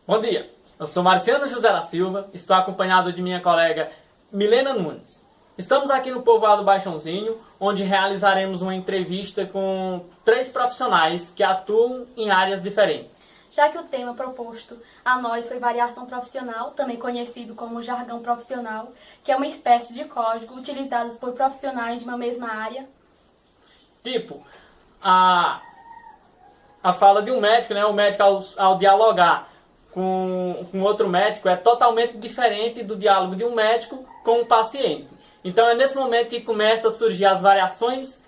Bom dia, eu sou Marciano José da Silva, estou acompanhado de minha colega Milena Nunes. Estamos aqui no povoado Baixãozinho, onde realizaremos uma entrevista com 3 profissionais que atuam em áreas diferentes. Já que o tema proposto a nós foi variação profissional, também conhecido como jargão profissional, que é uma espécie de código utilizado por profissionais de uma mesma área. Tipo, a fala de um médico, né? O médico ao dialogar com outro médico é totalmente diferente do diálogo de um médico com um paciente. Então é nesse momento que começa a surgir as variações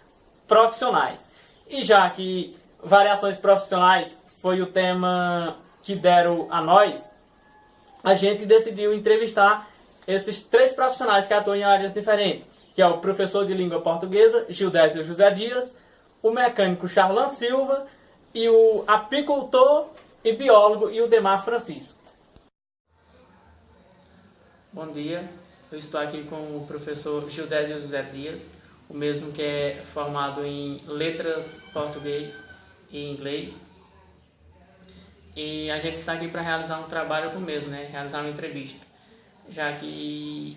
profissionais. E já que variações profissionais foi o tema que deram a nós, a gente decidiu entrevistar esses 3 profissionais que atuam em áreas diferentes, que é o professor de língua portuguesa, Gildésio José Dias, o mecânico Charlan Silva e o apicultor e biólogo Ildemar Francisco. Bom dia, eu estou aqui com o professor Gildésio José Dias, o mesmo que é formado em letras português e inglês. E a gente está aqui para realizar um trabalho com o mesmo, né? Realizar uma entrevista, já que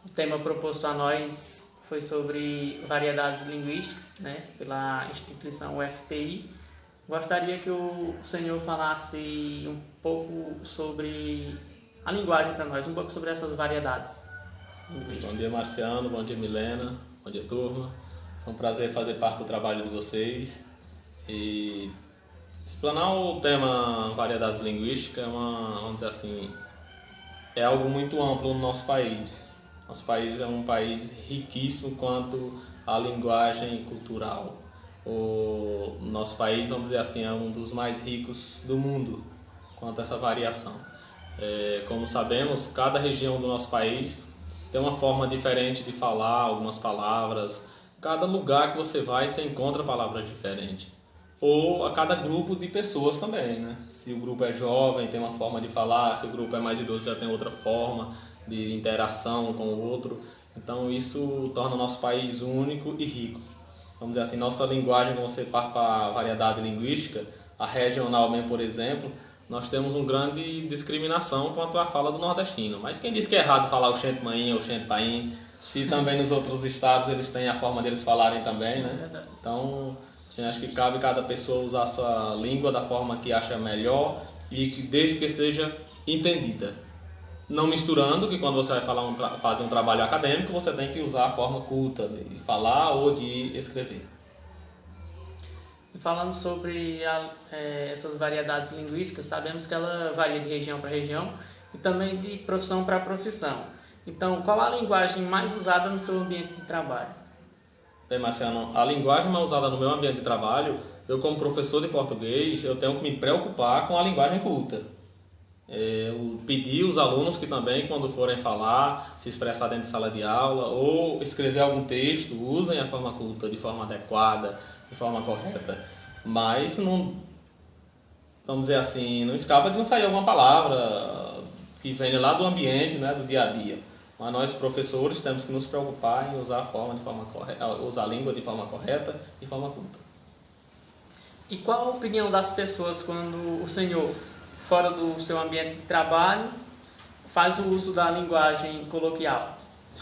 o tema proposto a nós foi sobre variedades linguísticas, né? Pela instituição UFPI. Gostaria que o senhor falasse um pouco sobre a linguagem para nós, um pouco sobre essas variedades linguísticas. Bom dia, Marciano, bom dia, Milena, bom dia, turma. É um prazer fazer parte do trabalho de vocês. E explanar o tema variedades linguísticas vamos dizer assim, é algo muito amplo no nosso país. Nosso país é um país riquíssimo quanto à linguagem cultural. O nosso país, vamos dizer assim, é um dos mais ricos do mundo quanto a essa variação. Como sabemos, cada região do nosso país tem uma forma diferente de falar algumas palavras. Cada lugar que você vai, você encontra palavras diferentes. Ou a cada grupo de pessoas também, né? Se o grupo é jovem, tem uma forma de falar, se o grupo é mais idoso, já tem outra forma de interação com o outro. Então isso torna o nosso país único e rico. Vamos dizer assim, nossa linguagem, quando você parte para a variedade linguística, a regional mesmo, por exemplo, nós temos uma grande discriminação quanto à fala do nordestino. Mas quem diz que é errado falar o xente maim ou o xente paim, se também nos outros estados eles têm a forma deles falarem também, né? Então, assim, acho que cabe cada pessoa usar a sua língua da forma que acha melhor e que desde que seja entendida. Não misturando, que quando você vai fazer um trabalho acadêmico, você tem que usar a forma culta de falar ou de escrever. E falando sobre essas variedades linguísticas, sabemos que ela varia de região para região e também de profissão para profissão. Então, qual a linguagem mais usada no seu ambiente de trabalho? Bem, Marciano, a linguagem mais usada no meu ambiente de trabalho, eu como professor de português, eu tenho que me preocupar com a linguagem culta. Eu pedi aos alunos que também, quando forem falar, se expressar dentro de sala de aula ou escrever algum texto, usem a forma culta de forma adequada, de forma correta. Mas não, vamos dizer assim, não escapa de não sair alguma palavra que venha lá do ambiente, né, do dia a dia. Mas nós, professores, temos que nos preocupar em usar a forma de forma correta, usar a língua de forma correta e de forma culta. E qual a opinião das pessoas quando o senhor, fora do seu ambiente de trabalho, faz o uso da linguagem coloquial?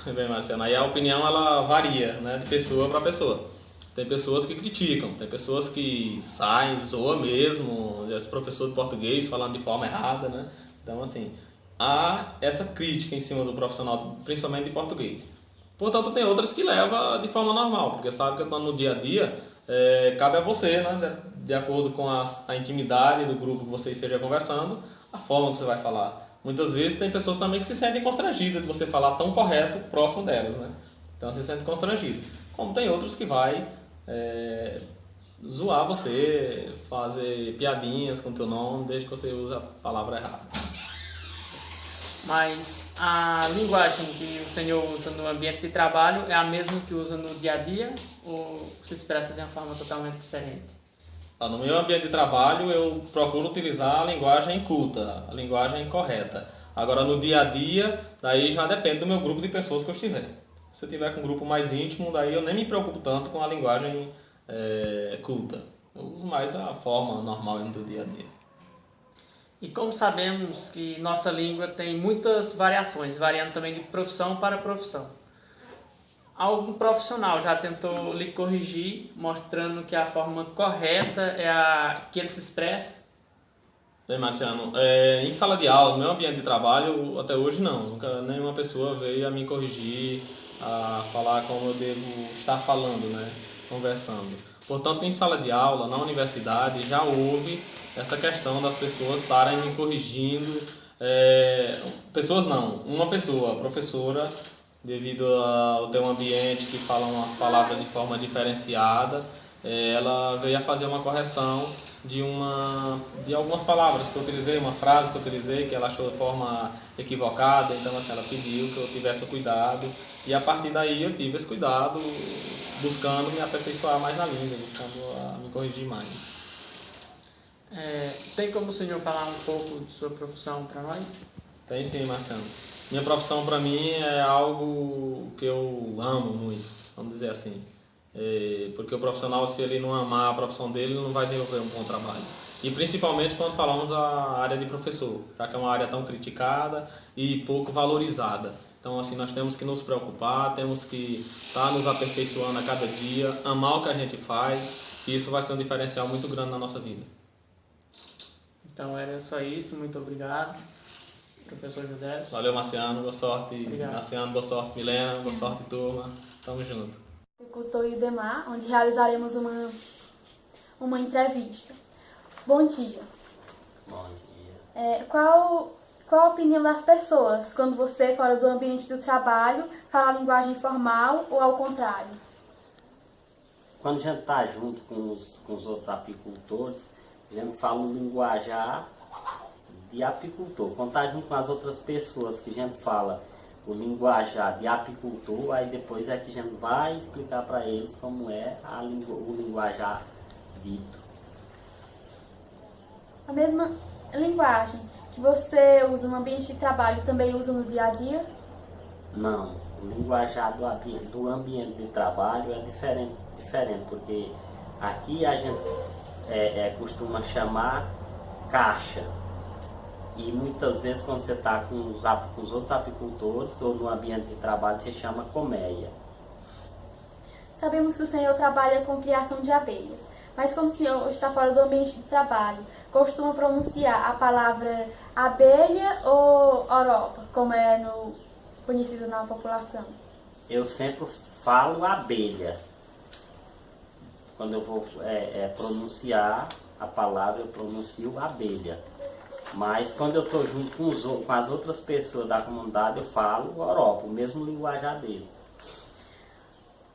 Bem, Marciano, aí a opinião ela varia, né, de pessoa para pessoa. Tem pessoas que criticam, tem pessoas que saem, zoam mesmo, esse professor de português falando de forma errada, né? Então, assim, há essa crítica em cima do profissional, principalmente de português. Portanto, tem outras que levam de forma normal, porque sabe que no dia a dia cabe a você, né, de acordo com a intimidade do grupo que você esteja conversando, a forma que você vai falar. Muitas vezes tem pessoas também que se sentem constrangidas de você falar tão correto próximo delas, né? Então se sente constrangido. Como tem outros que vai zoar você, fazer piadinhas com o teu nome, desde que você use a palavra errada. Mas a linguagem que o senhor usa no ambiente de trabalho é a mesma que usa no dia a dia ou se expressa de uma forma totalmente diferente? No meu ambiente de trabalho eu procuro utilizar a linguagem culta, a linguagem correta. Agora no dia a dia, daí já depende do meu grupo de pessoas que eu estiver. Se eu tiver com um grupo mais íntimo, daí eu nem me preocupo tanto com a linguagem culta. Eu uso mais a forma normal do dia a dia. E como sabemos que nossa língua tem muitas variações, variando também de profissão para profissão. Algum profissional já tentou lhe corrigir, mostrando que a forma correta é a que ele se expressa? Bem, Marciano, em sala de aula, no meu ambiente de trabalho, até hoje não. Nunca nenhuma pessoa veio a me corrigir, a falar como eu devo estar falando, né? Conversando. Portanto, em sala de aula, na universidade, já houve essa questão das pessoas estarem me corrigindo. Pessoas não, uma pessoa, a professora, devido a eu ter um ambiente que falam as palavras de forma diferenciada, ela veio a fazer uma correção de algumas palavras que eu utilizei, uma frase que eu utilizei que ela achou de forma equivocada. Então assim, ela pediu que eu tivesse o cuidado, e a partir daí eu tive esse cuidado, buscando me aperfeiçoar mais na língua, buscando me corrigir mais. Tem como o senhor falar um pouco de sua profissão para nós? Tem sim, Marciano. Minha profissão para mim é algo que eu amo muito, vamos dizer assim. Porque o profissional, se ele não amar a profissão dele, ele não vai desenvolver um bom trabalho. E principalmente quando falamos a área de professor, já que é uma área tão criticada e pouco valorizada. Então, assim, nós temos que nos preocupar, temos que estar nos aperfeiçoando a cada dia, amar o que a gente faz, e isso vai ser um diferencial muito grande na nossa vida. Então era só isso, muito obrigado, professor Judécio. Valeu, Marciano, boa sorte. Obrigado. Marciano, boa sorte, Milena, boa sorte, turma. Tamo junto. Agricultor e Idemar, onde realizaremos uma entrevista. Bom dia. Bom dia. Qual a opinião das pessoas quando você, fora do ambiente do trabalho, fala a linguagem formal ou ao contrário? Quando a gente está junto com os outros apicultores, a gente fala o linguajar de apicultor. Quando está junto com as outras pessoas, que a gente fala o linguajar de apicultor, aí depois é que a gente vai explicar para eles como é o linguajar dito. A mesma linguagem que você usa no ambiente de trabalho também usa no dia a dia? Não, o linguajar do ambiente de trabalho é diferente, porque aqui a gente costuma chamar caixa. E muitas vezes quando você está com os outros apicultores ou no ambiente de trabalho, você chama colmeia. Sabemos que o senhor trabalha com criação de abelhas, mas como o senhor está fora do ambiente de trabalho, costuma pronunciar a palavra abelha ou oropa, como é conhecido na população? Eu sempre falo abelha. Quando eu vou pronunciar a palavra, eu pronuncio abelha. Mas quando eu estou junto com as outras pessoas da comunidade, eu falo oropa, o mesmo linguajar deles.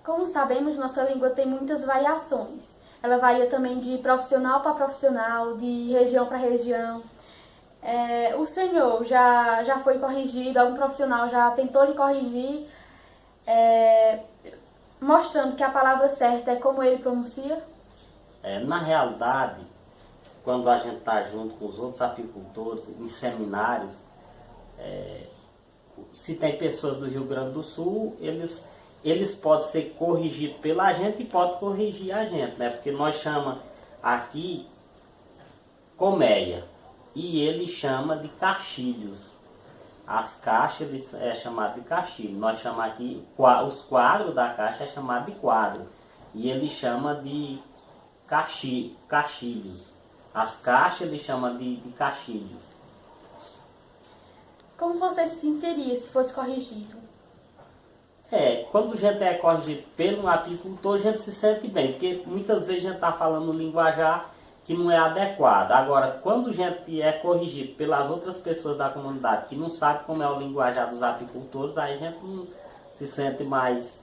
Como sabemos, nossa língua tem muitas variações. Ela varia também de profissional para profissional, de região para região. O senhor já foi corrigido, algum profissional já tentou lhe corrigir, mostrando que a palavra certa é como ele pronuncia? Na realidade, quando a gente está junto com os outros apicultores em seminários, se tem pessoas do Rio Grande do Sul, eles podem ser corrigidos pela gente e podem corrigir a gente, né? Porque nós chamamos aqui colmeia e ele chama de caixilhos. As caixas é chamado de caixilho. Nós chamamos aqui, os quadros da caixa é chamado de quadro e ele chama de caixilhos. As caixas ele chama de caixilhos. Como você se sentiria se fosse corrigido? Quando a gente é corrigido pelo apicultor, a gente se sente bem, porque muitas vezes a gente está falando um linguajar que não é adequado. Agora, quando a gente é corrigido pelas outras pessoas da comunidade que não sabem como é o linguajar dos apicultores, aí a gente não se sente mais.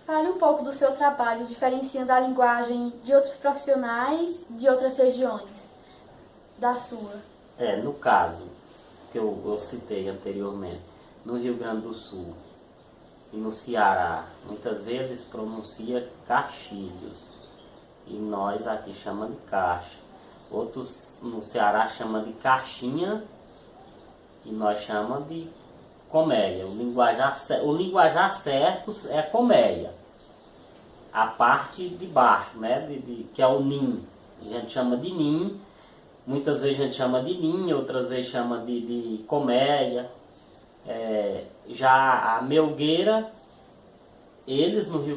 Fale um pouco do seu trabalho, diferenciando a linguagem de outros profissionais de outras regiões da sua. No caso que eu citei anteriormente, no Rio Grande do Sul e no Ceará, muitas vezes pronuncia caixilhos e nós aqui chamamos de caixa. Outros no Ceará chamam de caixinha e nós chamamos de colmeia. O linguajar certo é colmeia. A parte de baixo, né, que é o ninho. A gente chama de ninho Muitas vezes a gente chama de linha, outras vezes chama de colmeia. Já a melgueira, eles no Rio